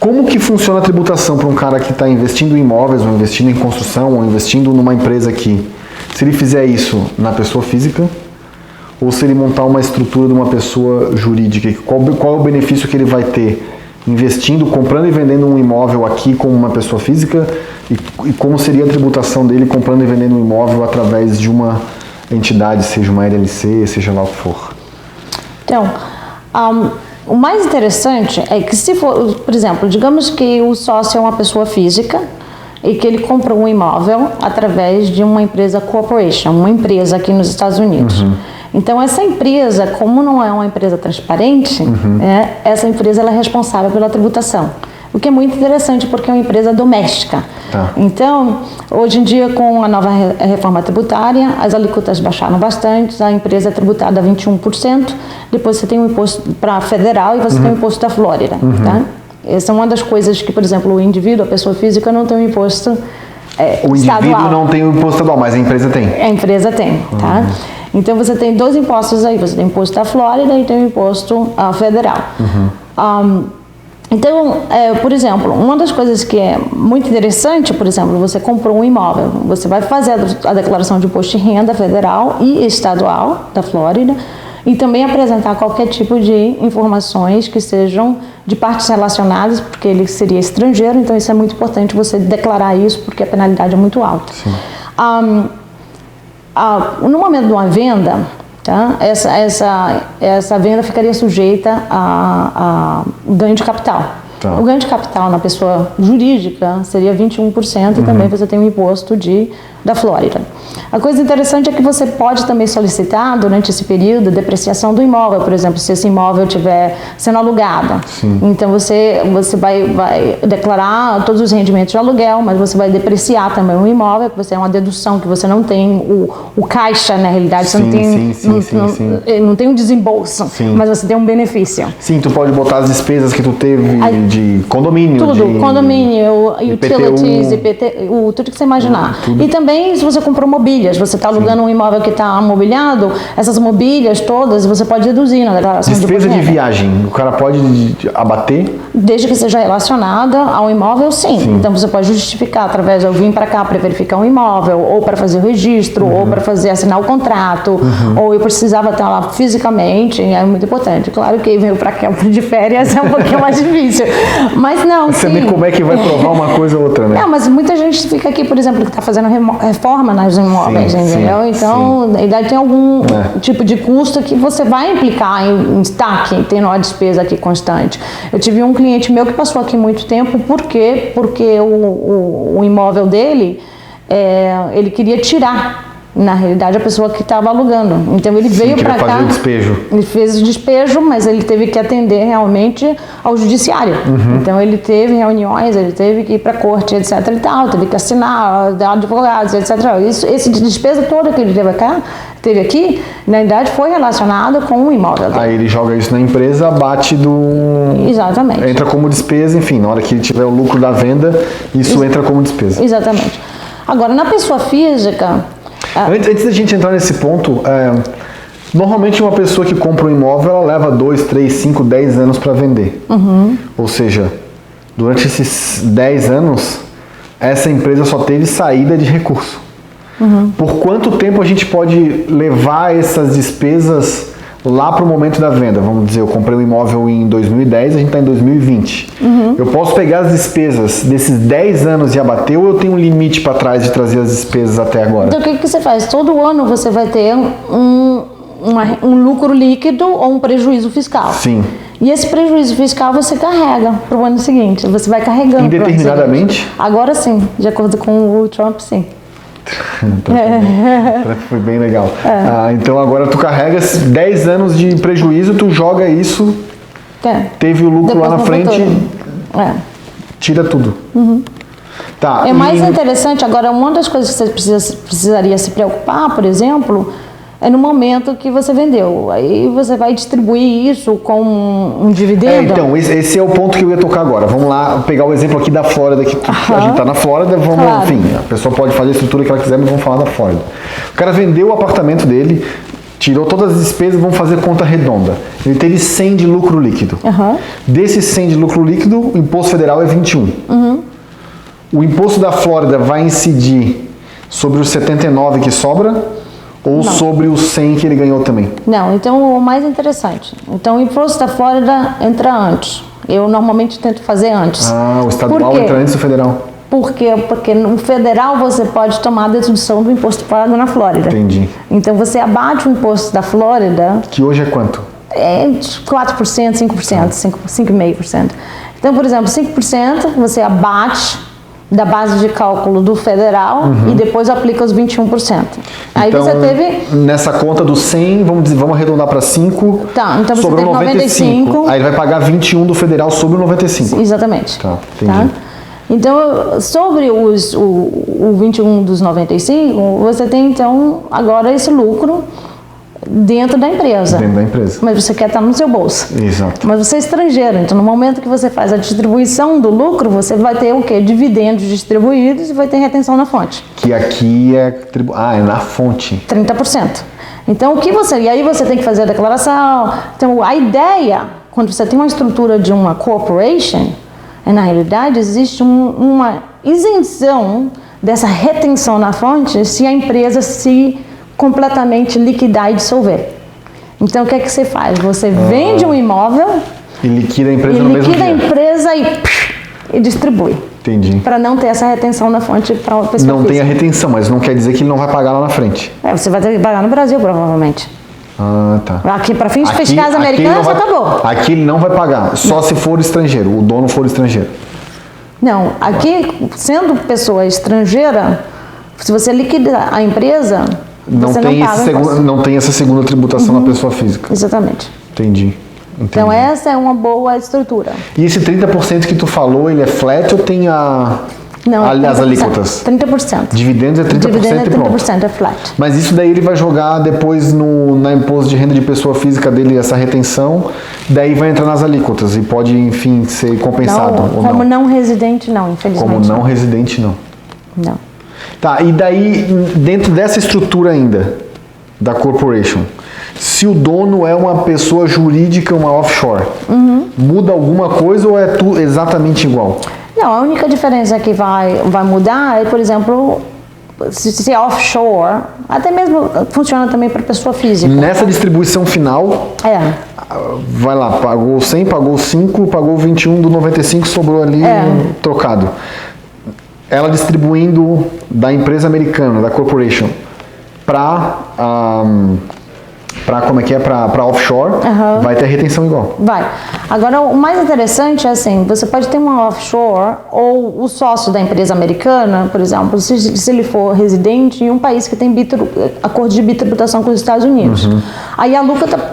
Como que funciona a tributação para um cara que está investindo em imóveis, ou investindo em construção, ou investindo numa empresa aqui? Se ele fizer isso na pessoa física, ou se ele montar uma estrutura de uma pessoa jurídica, qual é o benefício que ele vai ter investindo, comprando e vendendo um imóvel aqui como uma pessoa física, e como seria a tributação dele comprando e vendendo um imóvel através de uma entidade, seja uma LLC, seja lá o que for? Então, o mais interessante é que se for, por exemplo, digamos que o sócio é uma pessoa física e que ele comprou um imóvel através de uma empresa corporation, uma empresa aqui nos Estados Unidos. Então, essa empresa, como não é uma empresa transparente, essa empresa ela é responsável pela tributação. O que é muito interessante porque é uma empresa doméstica. Então, hoje em dia, com a nova reforma tributária, as alíquotas baixaram bastante, a empresa é tributada a 21%, depois você tem o imposto para federal e você tem o imposto da Flórida. Tá? Essa é uma das coisas que, por exemplo, o indivíduo, a pessoa física, não tem o imposto o estadual. indivíduo não tem o imposto estadual, mas a empresa tem. A empresa tem, tá? Então, você tem dois impostos aí, você tem o imposto da Flórida e tem o imposto federal. Então, por exemplo, uma das coisas que é muito interessante, por exemplo, você comprou um imóvel, você vai fazer a declaração de imposto de renda federal e estadual da Flórida e também apresentar qualquer tipo de informações que sejam de partes relacionadas, porque ele seria estrangeiro, então isso é muito importante você declarar isso, porque a penalidade é muito alta. No momento de uma venda, tá? Essa venda ficaria sujeita a ganho de capital. O ganho de capital na pessoa jurídica seria 21% e também você tem o imposto da Flórida. A coisa interessante é que você pode também solicitar, durante esse período, a depreciação do imóvel. Por exemplo, se esse imóvel estiver sendo alugado. Então, você vai declarar todos os rendimentos de aluguel, mas você vai depreciar também o imóvel, que você é uma dedução, que você não tem o caixa, na realidade. Você não tem um desembolso, mas você tem um benefício. Sim, tu pode botar as despesas que tu teve de condomínio. Tudo, condomínio, utilities, IPTU, tudo que você imaginar. E também, se você comprou mobílias, você está alugando um imóvel que está mobiliado, essas mobílias todas você pode deduzir na declaração de despesa de viagem, o cara pode abater? Desde que seja relacionada ao imóvel, sim. Então você pode justificar através de eu vim para cá para verificar um imóvel, ou para fazer o registro, ou para assinar o contrato, ou eu precisava estar lá fisicamente, é muito importante. Claro que veio para cá de férias é um pouquinho mais difícil, mas não, saber como é que vai provar uma coisa ou outra, né? Não, mas muita gente fica aqui, por exemplo, que está fazendo reforma nas imóveis, entendeu? Então, daí tem algum tipo de custo que você vai implicar em destaque, tendo uma despesa aqui constante. Eu tive um cliente meu que passou aqui muito tempo, porque o imóvel dele, ele queria tirar, na realidade, a pessoa que estava alugando. Então ele veio para cá. Fazer o despejo. Ele fez o despejo, mas ele teve que atender realmente ao judiciário. Então ele teve reuniões, ele teve que ir para a corte, etc. e tal, teve que assinar, dar advogados, etc. Esse despesa toda que ele teve aqui, na realidade, foi relacionado com o imóvel dele. Aí ele joga isso na empresa, bate do... Exatamente. Entra como despesa, enfim, na hora que ele tiver o lucro da venda, isso entra como despesa. Exatamente. Agora, na pessoa física... Antes da gente entrar nesse ponto, normalmente uma pessoa que compra um imóvel, ela leva 2, 3, 5, 10 anos para vender. Ou seja, durante esses 10 anos, essa empresa só teve saída de recurso. Por quanto tempo a gente pode levar essas despesas lá para o momento da venda? Vamos dizer, eu comprei um imóvel em 2010, a gente está em 2020. Eu posso pegar as despesas desses 10 anos e abater, ou eu tenho um limite para trás de trazer as despesas até agora? Então, o que você faz? Todo ano você vai ter um lucro líquido ou um prejuízo fiscal. Sim. E esse prejuízo fiscal você carrega para o ano seguinte. Você vai carregando. Indeterminadamente? Agora sim, de acordo com o Trump, sim. Foi bem legal. Então agora tu carregas 10 anos de prejuízo, tu joga isso, teve o lucro depois lá na frente, tira tudo. Tá, mais interessante, agora uma das coisas que você precisaria se preocupar, por exemplo, é no momento que você vendeu. Aí você vai distribuir isso com um dividendo. Então, esse é o ponto que eu ia tocar agora. Vamos lá pegar o exemplo aqui da Flórida, que a gente está na Flórida, enfim, a pessoa pode fazer a estrutura que ela quiser, mas vamos falar da Flórida. O cara vendeu o apartamento dele, tirou todas as despesas, vamos fazer conta redonda. Ele teve 100 de lucro líquido. Desses 100 de lucro líquido, o imposto federal é 21. O imposto da Flórida vai incidir sobre os 79 que sobra ou sobre os 100 que ele ganhou também? Não, então o mais interessante. Então o imposto da Flórida entra antes. Eu normalmente tento fazer antes. O estadual entra antes do federal. Por quê? Porque no federal você pode tomar a dedução do imposto pago na Flórida. Entendi. Então você abate o imposto da Flórida. Que hoje é quanto? É 4%, 5%, 5,5%. Então, por exemplo, 5% você abate da base de cálculo do federal e depois aplica os 21%. Aí então, você teve... nessa conta dos 100, vamos arredondar para 5, tá, então você sobre teve 95. Aí ele vai pagar 21 do federal sobre o 95. Exatamente. Tá, entendi. Tá? Então, sobre o 21 dos 95, você tem então agora esse lucro dentro da empresa. Dentro da empresa. Mas você quer estar no seu bolso. Exato. Mas você é estrangeiro, então no momento que você faz a distribuição do lucro, você vai ter o quê? Dividendos distribuídos e vai ter retenção na fonte. Que aqui é na fonte. 30%. Então, e aí você tem que fazer a declaração. Então, a ideia, quando você tem uma estrutura de uma corporation, na realidade existe uma isenção dessa retenção na fonte se a empresa se completamente liquidar e dissolver. Então, o que é que você faz? Você vende um imóvel e liquida a empresa no mesmo dia. Liquida a empresa e distribui. Entendi. Para não ter essa retenção na fonte para a pessoa Não tem a retenção, mas não quer dizer que ele não vai pagar lá na frente. Você vai ter que pagar no Brasil, provavelmente. Tá. Aqui, para fins fiscais americanos, acabou. Aqui ele não vai pagar, só se for estrangeiro, o dono for estrangeiro. Não, aqui, sendo pessoa estrangeira, se você liquida a empresa, você não paga. Não tem essa segunda tributação na pessoa física. Exatamente. Entendi. Então essa é uma boa estrutura. E esse 30% que tu falou, ele é flat ou tem as alíquotas? 30%. Dividendos é 30% Dividendo é 30%, e pronto. é flat. Mas isso daí ele vai jogar depois na imposto de renda de pessoa física dele, essa retenção, daí vai entrar nas alíquotas e pode, enfim, ser compensado. Não, como não residente, não, infelizmente. Como não residente, não. Não. Tá, e daí, dentro dessa estrutura ainda, da corporation, se o dono é uma pessoa jurídica, uma offshore, muda alguma coisa ou é tudo exatamente igual? Não, a única diferença que vai mudar é, por exemplo, se é offshore, até mesmo funciona também para pessoa física. Nessa distribuição final, vai lá, pagou 100, pagou 5, pagou 21 do 95, sobrou ali trocado. Ela distribuindo da empresa americana, da corporation, para offshore, vai ter retenção igual. Vai. Agora, o mais interessante é assim, você pode ter uma offshore ou o sócio da empresa americana, por exemplo, se ele for residente em um país que tem acordo de bitributação com os Estados Unidos. Aí a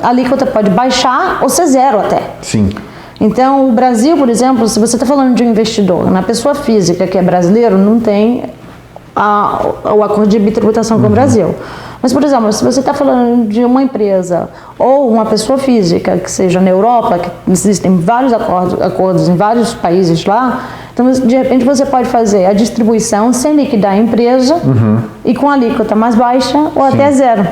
alíquota pode baixar ou ser zero até. Sim. Então, o Brasil, por exemplo, se você está falando de um investidor, na pessoa física que é brasileiro, não tem o acordo de bitributação com o Brasil. Mas, por exemplo, se você está falando de uma empresa ou uma pessoa física que seja na Europa, que existem vários acordos em vários países lá, então, de repente, você pode fazer a distribuição sem liquidar a empresa e com a alíquota mais baixa ou até zero.